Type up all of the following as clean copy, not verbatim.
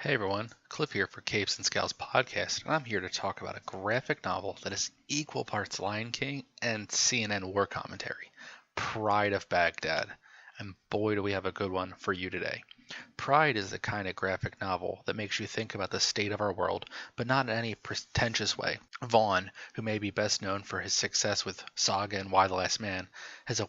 Hey everyone, Cliff here for Capes and Scowls podcast, and I'm here to talk about a graphic novel that is equal parts Lion King and CNN war commentary, Pride of Baghdad. And boy, do we have a good one for you today. Pride is the kind of graphic novel that makes you think about the state of our world, but not in any pretentious way. Vaughan, who may be best known for his success with Saga and Y the Last Man, as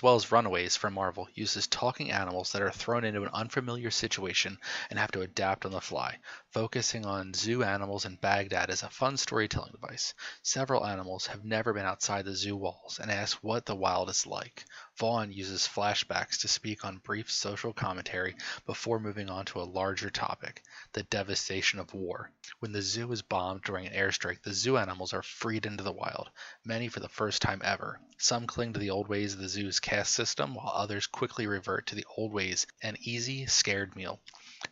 well as Runaways from Marvel, uses talking animals that are thrown into an unfamiliar situation and have to adapt on the fly. Focusing on zoo animals in Baghdad is a fun storytelling device. Several animals have never been outside the zoo walls and ask what the wild is like. Vaughan uses flashbacks to speak on brief social commentary before moving on to a larger topic, the devastation of war. When the zoo is bombed during an airstrike, the zoo animals are freed into the wild, many for the first time ever. Some cling to the old ways of the zoo's caste system, while others quickly revert to the old ways, an easy, scared meal.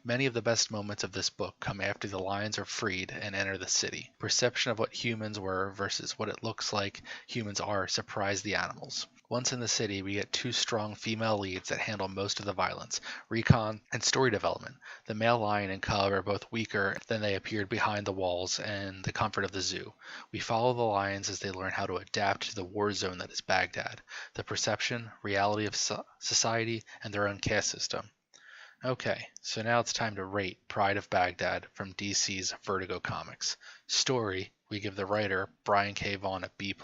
Many of the best moments of this book come after the lions are freed and enter the city. Perception of what humans were versus what it looks like humans are surprise the animals. Once in the city, we get two strong female leads that handle most of the violence, recon, and story development. The male lion and cub are both weaker than they appeared behind the walls and the comfort of the zoo. We follow the lions as they learn how to adapt to the war zone that is Baghdad, the perception, reality of society, and their own caste system. Okay, so now it's time to rate Pride of Baghdad from DC's Vertigo Comics. Story, we give the writer, Brian K. Vaughan, a B+.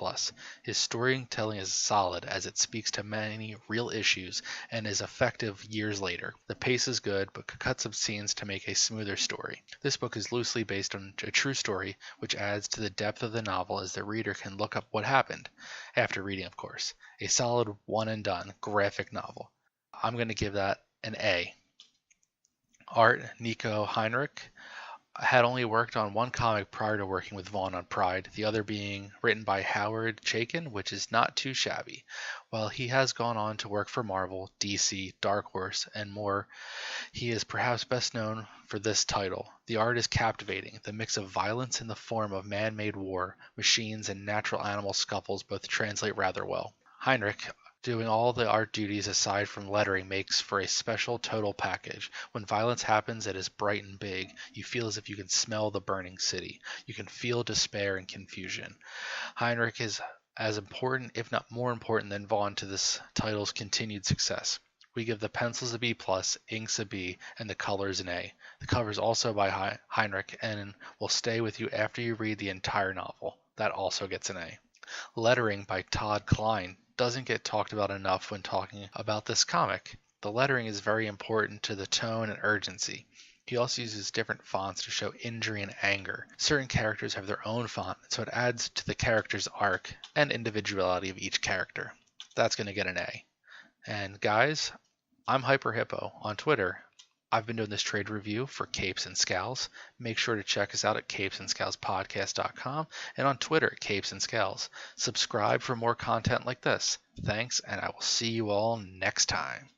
His storytelling is solid as it speaks to many real issues and is effective years later. The pace is good, but could cut some scenes to make a smoother story. This book is loosely based on a true story, which adds to the depth of the novel as the reader can look up what happened, after reading of course. A solid one and done graphic novel. I'm going to give that an A. Art, Niko Henrichon, had only worked on one comic prior to working with Vaughan on Pride, the other being written by Howard Chaykin, which is not too shabby. While he has gone on to work for Marvel, DC, Dark Horse, and more, he is perhaps best known for this title. The art is captivating. The mix of violence in the form of man-made war, machines, and natural animal scuffles both translate rather well. Heinrich, doing all the art duties aside from lettering, makes for a special total package. When violence happens, it is bright and big. You feel as if you can smell the burning city. You can feel despair and confusion. Heinrich is as important, if not more important, than Vaughan to this title's continued success. We give the pencils a B+, inks a B, and the colors an A. The cover is also by Heinrich and will stay with you after you read the entire novel. That also gets an A. Lettering by Todd Klein doesn't get talked about enough when talking about this comic. The lettering is very important to the tone and urgency. He also uses different fonts to show injury and anger. Certain characters have their own font, so it adds to the character's arc and individuality of each character. That's going to get an A. And guys, I'm Hyper Hippo on Twitter. I've been doing this trade review for Capes and Scowls. Make sure to check us out at capesandscowlspodcast.com and on Twitter at Capes and Scowls. Subscribe for more content like this. Thanks, and I will see you all next time.